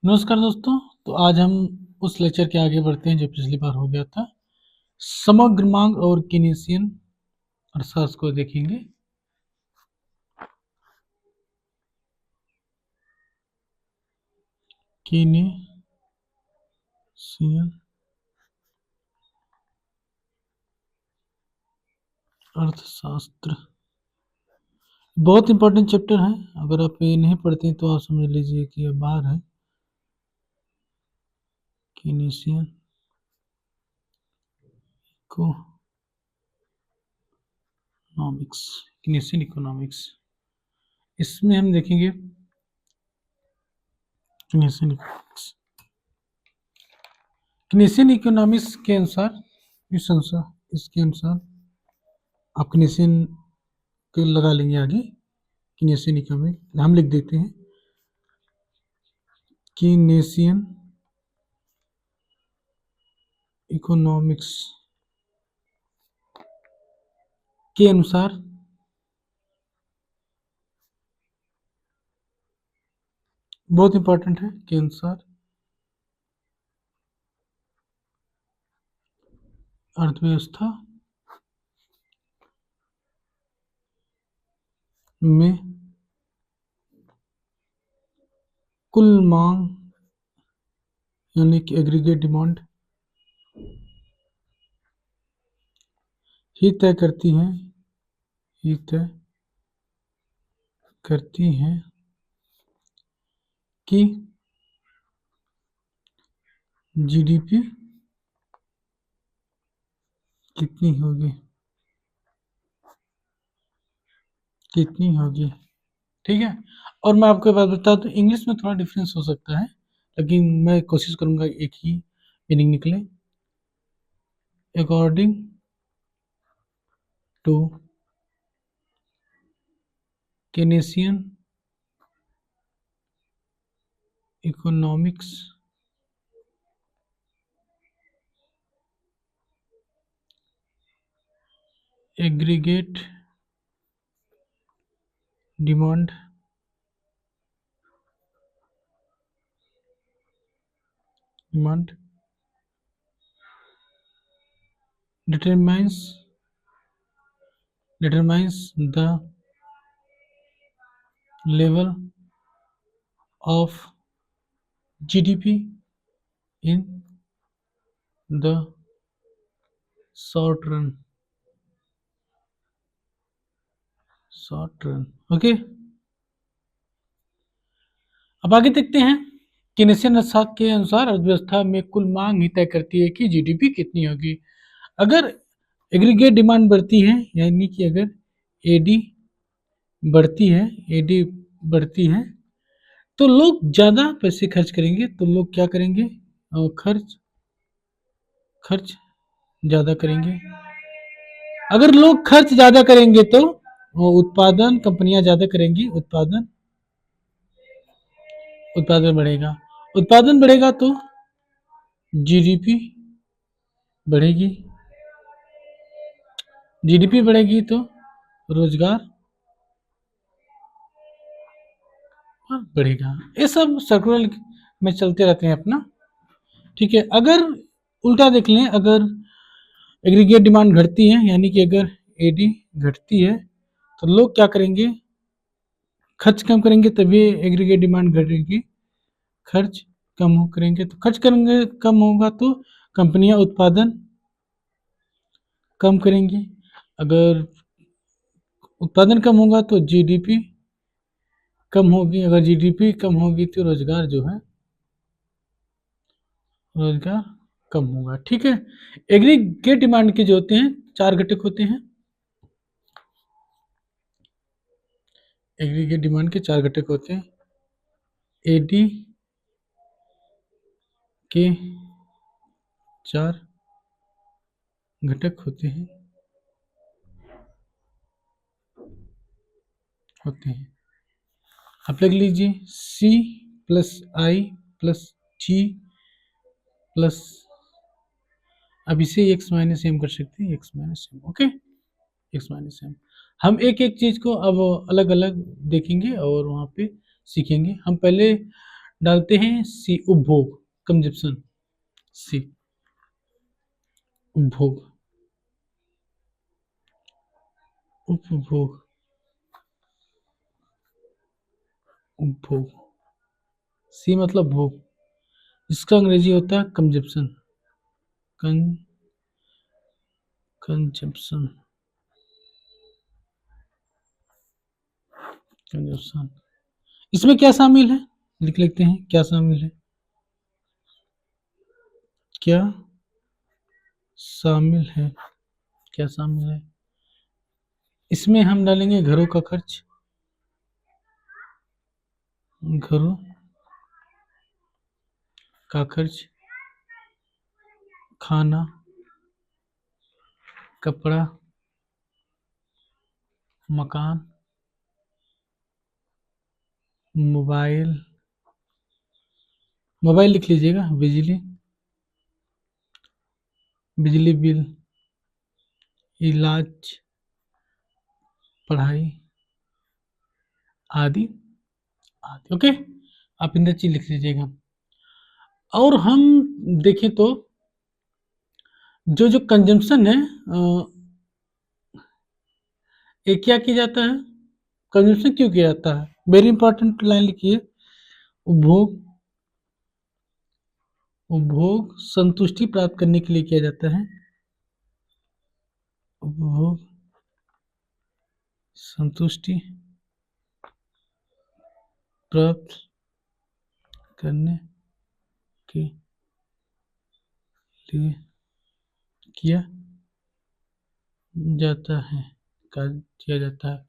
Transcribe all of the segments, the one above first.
नमस्कार दोस्तों। तो आज हम उस लेक्चर के आगे बढ़ते हैं जो पिछली बार हो गया था। समग्र मांग और केनेसियन अर्थशास्त्र को देखेंगे। केनेसियन अर्थशास्त्र बहुत इंपॉर्टेंट चैप्टर है। अगर आप ये नहीं पढ़ते हैं तो आप समझ लीजिए कि ये बाहर है। केनेसियन इकोनॉमिक्स, केनेसियन इकोनॉमिक्स, इसमें हम देखेंगे केनेसियन इकोनॉमिक्स। केनेसियन इकोनॉमिक्स के अनुसार इसके अनुसार आप केनेसियन के लगा लेंगे आगे। केनेसियन इकोनॉमिक हम लिख देते हैं। केनेसियन इकोनॉमिक्स के अनुसार बहुत इंपॉर्टेंट है। के अनुसार अर्थव्यवस्था में कुल मांग यानी कि एग्रीगेट डिमांड ही तय करती है कि जीडीपी कितनी होगी। ठीक है। और मैं आपको बात बता दूं, इंग्लिश में थोड़ा डिफरेंस हो सकता है, लेकिन मैं कोशिश करूंगा एक ही मीनिंग निकले। According to Keynesian economics aggregate demand determines the level of GDP in the short run. Okay. अब आगे देखते हैं। केनेसियन अर्थशास्त्र के अनुसार अर्थव्यवस्था में कुल मांग ही तय करती है कि जीडीपी कितनी होगी। अगर एग्रीगेट डिमांड बढ़ती है, यानी कि अगर एडी बढ़ती है तो लोग ज्यादा पैसे खर्च करेंगे। तो लोग क्या करेंगे? खर्च ज्यादा करेंगे। अगर लोग खर्च ज्यादा करेंगे तो उत्पादन कंपनियां ज्यादा करेंगी, उत्पादन बढ़ेगा तो जीडीपी बढ़ेगी, तो रोजगार बढ़ेगा। ये सब सर्कुलर में चलते रहते हैं अपना। ठीक है। अगर उल्टा देख लें, अगर एग्रीगेट डिमांड घटती है, यानी कि अगर एडी घटती है तो लोग क्या करेंगे? खर्च कम करेंगे, तभी एग्रीगेट डिमांड घटेगी। खर्च कम होगा तो कंपनियां उत्पादन कम करेंगी। अगर उत्पादन कम होगा तो जीडीपी कम होगी। अगर जीडीपी कम होगी तो रोजगार कम होगा। ठीक है। एग्रीगेट डिमांड के जो होते हैं 4 घटक होते हैं। एग्रीगेट डिमांड के 4 घटक होते हैं। एडी के 4 घटक होते हैं। आप लिख लीजिए C plus I plus G plus, अब इसे x माइनस एम कर सकते हैं, x minus M. Okay, x minus M. हम एक चीज को अब अलग अलग देखेंगे और वहां पे सीखेंगे। हम पहले डालते हैं सी, उपभोग, कंजप्शन, सी, उपभोग, उपभोग, उपभोग, सी मतलब भोग, इसका अंग्रेजी होता है कंजप्शन, कंजप्शन, कंजप्शन। इसमें क्या शामिल है, लिख लेते हैं क्या शामिल है, क्या शामिल है, क्या शामिल है। इसमें हम डालेंगे घरों का खर्च, घरों का खर्च, खाना, कपड़ा, मकान, मोबाइल, मोबाइल लिख लीजिएगा, बिजली, बिजली बिल, इलाज, पढ़ाई आदि आदि। ओके, आप इन चीज लिख लीजिएगा। और हम देखें तो जो जो कंजम्पशन है, ये क्या किया जाता है, कंजम्पशन क्यों किया जाता है, वेरी इंपॉर्टेंट लाइन लिखिए, उपभोग, उपभोग संतुष्टि प्राप्त करने के लिए किया जाता है, उपभोग संतुष्टि प्राप्त करने के लिए किया जाता है, किया जाता है।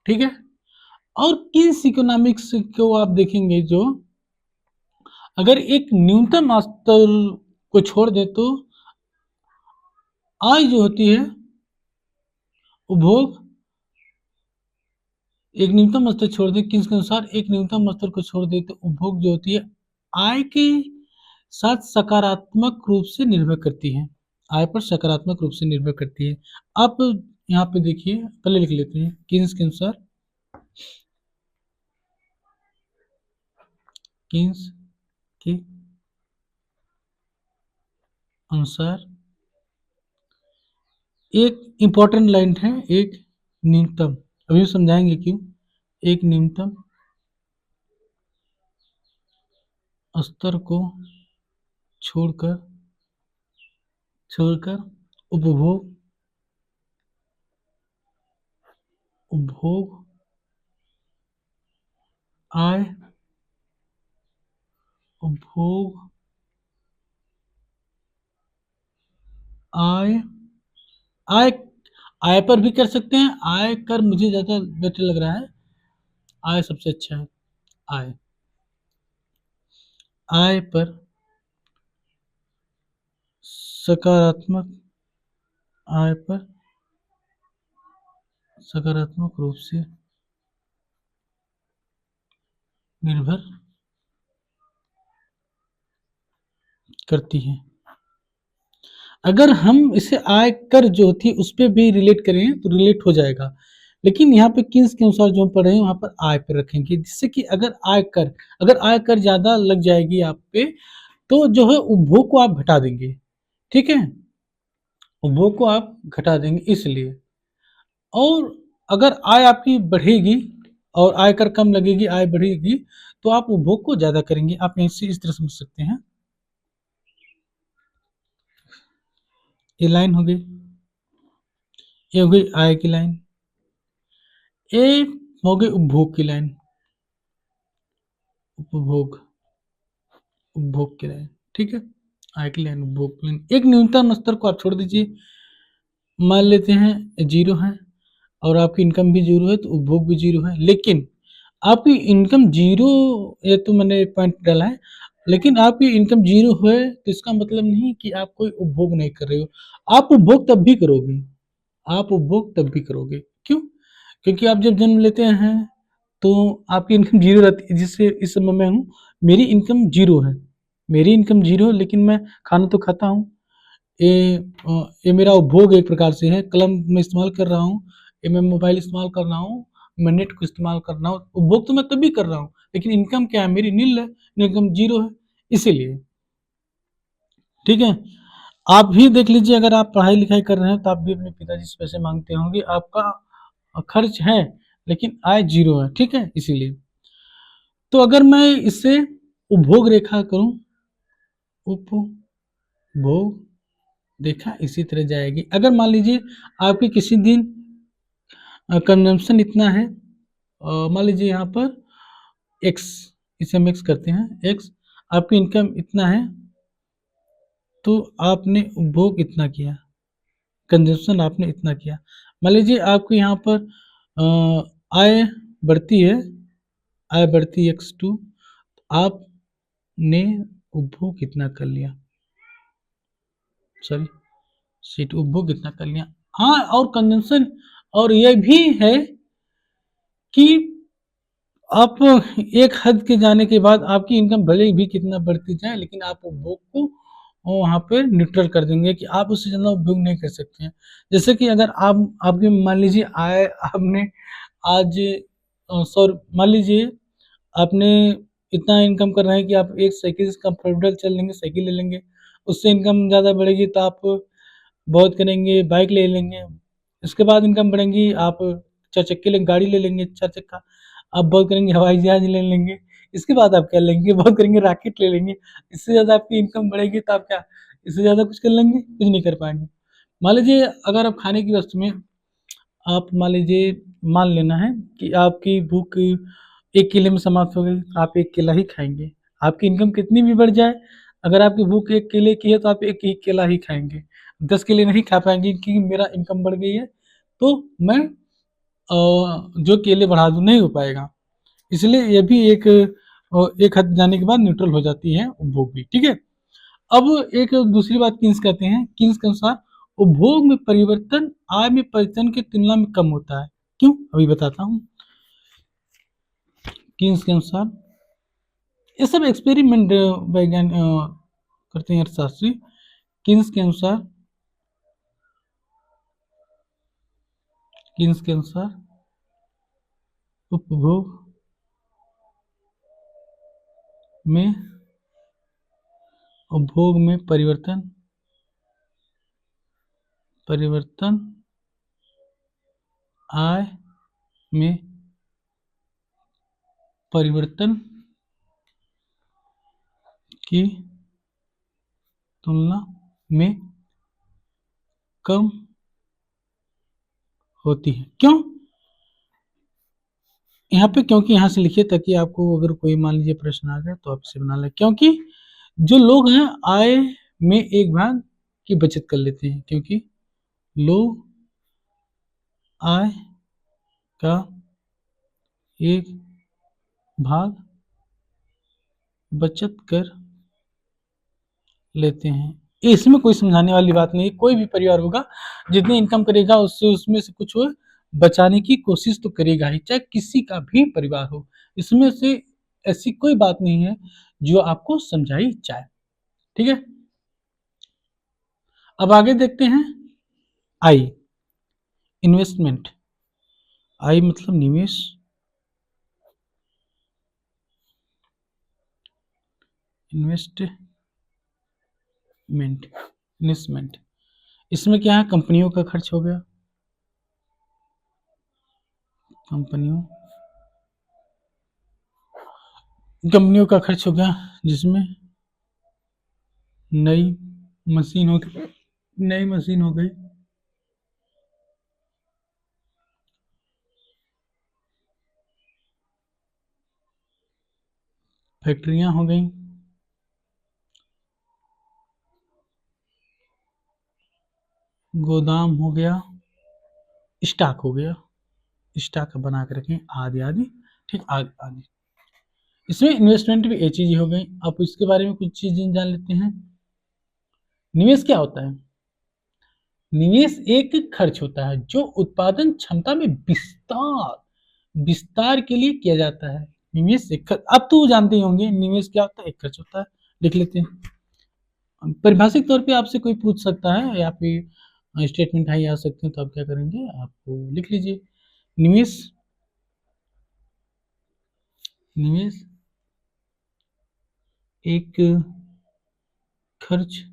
ठीक है। और किस इकोनॉमिक्स को आप देखेंगे, जो अगर एक न्यूनतम स्तर को छोड़ दे तो आय जो होती है, उपभोग एक न्यूनतम स्तर छोड़ दे, किस के अनुसार एक न्यूनतम स्तर को छोड़ दे तो उपभोग जो होती है आय के साथ सकारात्मक रूप से निर्भर करती है, आय पर सकारात्मक रूप से निर्भर करती है। आप यहाँ पे देखिए, पहले लिख लेते हैं, किन्स के अनुसार, किन्स के अनुसार एक इंपॉर्टेंट लाइन है, एक न्यूनतम, अभी समझाएंगे क्यों, एक न्यूनतम स्तर को छोड़कर छोड़कर उपभोग, उपभोग आय, उपभोग आय, आय, आय पर भी कर सकते हैं, आय कर मुझे ज्यादा बेटर लग रहा है, आय सबसे अच्छा है, आय, आय पर सकारात्मक, आय पर सकारात्मक रूप से निर्भर करती है। अगर हम इसे आय कर जो होती है उस पर भी रिलेट करें तो रिलेट हो जाएगा, लेकिन यहाँ पे किन्स के अनुसार जो हम पढ़ रहे हैं वहां पर आय पर रखेंगे, जिससे कि अगर आय कर ज्यादा लग जाएगी आप पे तो जो है उपभोग को आप घटा देंगे। ठीक है, उपभोग को आप घटा देंगे इसलिए। और अगर आय आपकी बढ़ेगी और आयकर कम लगेगी, आय बढ़ेगी तो आप उपभोग को ज्यादा करेंगे। आप इसे इस तरह समझ सकते हैं, ये लाइन हो गई, ये हो गई आय की लाइन, ये हो गई उपभोग की लाइन, उपभोग, उपभोग की लाइन। ठीक है, आय की लाइन, उपभोग की लाइन। एक न्यूनतम स्तर को आप छोड़ दीजिए, मान लेते हैं जीरो है और आपकी इनकम भी जीरो है तो उपभोग भी जीरो है, लेकिन आपकी इनकम जीरो, ये तो मैंने पॉइंट डाला है, लेकिन आपकी इनकम जीरो है तो इसका मतलब नहीं कि आप कोई उपभोग नहीं कर रहे हो, आप उपभोग तब भी करोगे, आप उपभोग तब भी करोगे। क्यों? क्योंकि आप जब जन्म लेते हैं तो आपकी इनकम जीरो रहती है, जिससे इस समय मैं हूँ, मेरी इनकम जीरो है, मेरी इनकम जीरो है, लेकिन मैं खाना तो खाता हूँ, ये मेरा उपभोग एक प्रकार से है, कलम मैं इस्तेमाल कर रहा हूँ, ये मैं मोबाइल इस्तेमाल कर रहा हूँ, मैं नेट को इस्तेमाल कर रहा हूँ, उपभोग तो मैं तभी कर रहा हूँ, लेकिन इनकम क्या है मेरी, नील है, इनकम जीरो है, इसीलिए। ठीक है, आप भी देख लीजिए, अगर आप पढ़ाई लिखाई कर रहे हैं तो आप भी अपने पिताजी से पैसे मांगते होंगे, आपका खर्च है लेकिन आय जीरो है, ठीक है, इसीलिए। तो अगर मैं इससे उपभोग रेखा करूं, उपभोग रेखा इसी तरह जाएगी। अगर मान लीजिए आपकी किसी दिन कंजम्पशन इतना है, मान लीजिए यहाँ पर एक्स, इसे हम एक्स करते हैं, एक्स, आपकी इनकम इतना है, तो आपने उपभोग इतना किया, कंजम्पशन आपने इतना किया। मान लीजिए आपको यहाँ पर आय बढ़ती है, आय बढ़ती x2, आपने उपभोग कितना कर लिया, सॉरी सीट, उपभोग कितना कर लिया। हाँ, और कंजम्पशन, और यह भी है कि आप एक हद के जाने के बाद आपकी इनकम भले भी कितना बढ़ती जाए, लेकिन आप उपभोग को वहाँ पे न्यूट्रल कर देंगे कि आप उससे ज़्यादा उपभोग नहीं कर सकते हैं। जैसे कि अगर आप आपके मान लीजिए आय, आपने आज सौ, मान लीजिए आपने इतना इनकम कर रहे हैं कि आप एक साइकिल से कंफर्टेबल चल लेंगे, साइकिल ले लेंगे, उससे इनकम ज़्यादा बढ़ेगी तो आप बहुत करेंगे, बाइक ले लेंगे, इसके बाद इनकम बढ़ेंगी, आप चार चक्के ले गाड़ी ले लेंगे, चार चक्का, आप बहुत करेंगे हवाई जहाज ले लेंगे, इसके बाद आप क्या लेंगे, बहुत करेंगे रॉकेट ले लेंगे, इससे ज़्यादा आपकी इनकम बढ़ेगी तो आप क्या इससे ज़्यादा कुछ कर लेंगे, कुछ नहीं कर पाएंगे। मान लीजिए अगर आप खाने की वस्तु में, आप मान लीजिए, मान लेना है कि आपकी भूख एक केले में समाप्त हो गई, आप एक केला ही खाएंगे, आपकी इनकम कितनी भी बढ़ जाए, अगर आपकी भूख एक केले की है तो आप एक ही केला ही खाएंगे, 10 केले नहीं खा पाएंगे क्योंकि मेरा इनकम बढ़ गई है, तो मैं जो केले बढ़ा दूं नहीं हो पाएगा। इसलिए ये भी एक हद जाने के बाद न्यूट्रल हो जाती है उपभोग भी, ठीक है। अब एक दूसरी बात किन्स कहते हैं, किन्स के अनुसार उपभोग में परिवर्तन आय में परिवर्तन की तुलना में कम होता है, क्यों, अभी बताता हूँ। किन्स के अनुसार, ये सब एक्सपेरिमेंट वैज्ञानिक करते हैं अर्थशास्त्री। किन्स के अनुसार, किन्स के अनुसार उपभोग में, उपभोग में परिवर्तन, परिवर्तन आय में परिवर्तन की तुलना में कम होती है, क्यों, यहाँ पे क्योंकि यहाँ से लिखिए ताकि आपको अगर कोई मान लीजिए प्रश्न आ गया तो आप इसे बना लें। क्योंकि जो लोग हैं आय में एक भाग की बचत कर लेते हैं, क्योंकि लोग आय का एक भाग बचत कर लेते हैं। इसमें कोई समझाने वाली बात नहीं, कोई भी परिवार होगा जितनी इनकम करेगा उससे उसमें से कुछ बचाने की कोशिश तो करेगा ही, चाहे किसी का भी परिवार हो, इसमें से ऐसी कोई बात नहीं है जो आपको समझाई जाए, ठीक है। अब आगे देखते हैं आई, इन्वेस्टमेंट, आई मतलब निवेश, इन्वेस्टमेंट, इसमें क्या है, कंपनियों का खर्च हो गया, कंपनियों का खर्च हो गया, जिसमें नई मशीन हो गई, नई मशीन हो गई, फैक्ट्रियां हो गई, गोदाम हो गया, स्टॉक हो गया, स्टॉक बना के रखें, आदि आदि, ठीक, आदि आदि। इसमें इन्वेस्टमेंट भी एक चीज हो गई। आप इसके बारे में कुछ चीजें जान लेते हैं। निवेश क्या होता है, निवेश एक खर्च होता है जो उत्पादन क्षमता में विस्तार के लिए किया जाता है। निवेश एक खर्च, अब तो जानते ही होंगे निवेश क्या होता है, एक खर्च होता है। लिख लेते हैं, परिभाषिक तौर पे आपसे कोई पूछ सकता है या फिर स्टेटमेंट हाई आ सकते हैं, तो आप क्या करेंगे, आपको लिख लीजिए, निवेश निवेश एक खर्च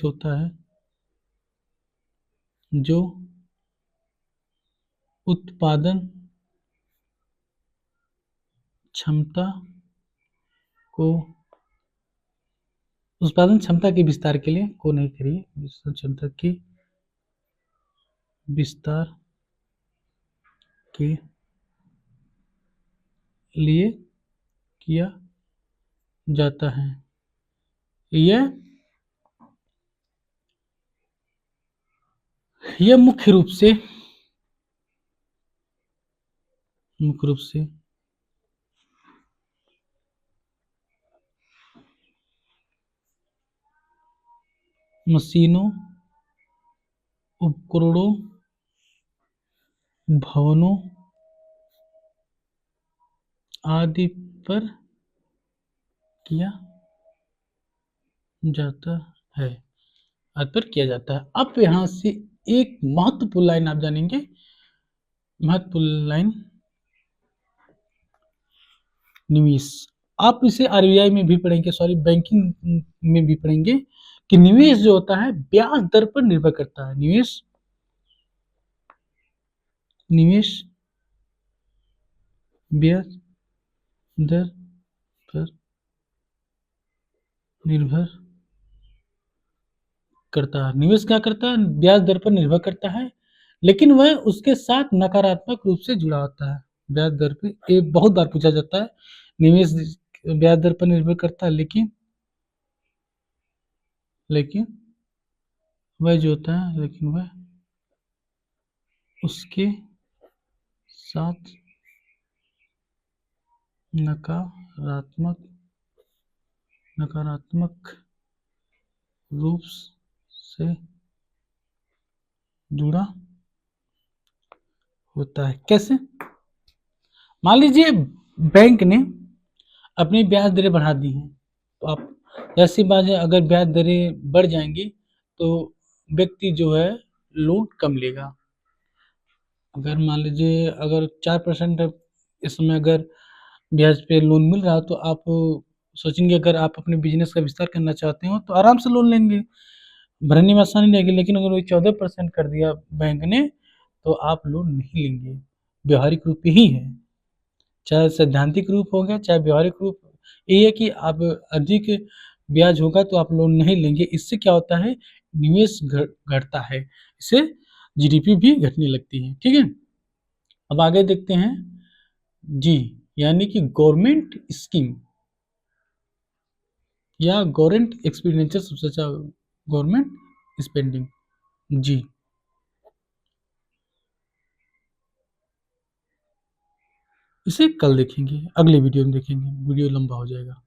होता है जो उत्पादन क्षमता को उत्पादन क्षमता के विस्तार के लिए को नहीं करिए उत्पादन क्षमता के विस्तार के लिए किया जाता है। यह मुख्य रूप से मशीनों, उपकरणों, भवनों आदि पर किया जाता है। अब यहाँ से एक महत्वपूर्ण लाइन आप जानेंगे, महत्वपूर्ण लाइन निवेश। आप इसे आरबीआई में भी पढ़ेंगे, सॉरी बैंकिंग में भी पढ़ेंगे कि निवेश जो होता है ब्याज दर पर निर्भर करता है। निवेश ब्याज दर पर निर्भर करता है। निवेश क्या करता है? ब्याज दर पर निर्भर करता है, लेकिन वह उसके साथ नकारात्मक रूप से जुड़ा होता है। ब्याज दर पे ये बहुत बार पूछा जाता है, निवेश ब्याज दर पर निर्भर करता है, लेकिन वह जो होता है, लेकिन वह उसके साथ नकारात्मक रूप से जुड़ा होता है। कैसे? मान लीजिए बैंक ने अपनी ब्याज दरें बढ़ा दी हैं, तो आप ऐसी बात है, अगर ब्याज दरें बढ़ जाएंगी तो व्यक्ति जो है लोन कम लेगा। अगर मान लीजिए अगर 4% इस समय अगर ब्याज पे लोन मिल रहा है, तो आप सोचेंगे अगर आप अपने बिजनेस का विस्तार करना चाहते हो तो आराम से लोन लेंगे, भरने में आसानी रहेगी। लेकिन अगर वही 14% कर दिया बैंक ने, तो आप लोन नहीं लेंगे। व्यवहारिक रूप ही है, चाहे सैद्धांतिक रूप हो गया चाहे व्यवहारिक रूप, ये है कि आप अधिक ब्याज होगा तो आप लोन नहीं लेंगे। इससे क्या होता है? निवेश घटता है, इससे जीडीपी भी घटने लगती है। ठीक है, अब आगे देखते हैं जी, यानी कि गवर्नमेंट स्कीम या गवर्नमेंट एक्सपेंडिचर, सबसे अच्छा गवर्नमेंट स्पेंडिंग। जी, इसे कल देखेंगे, अगले वीडियो में देखेंगे, वीडियो लंबा हो जाएगा।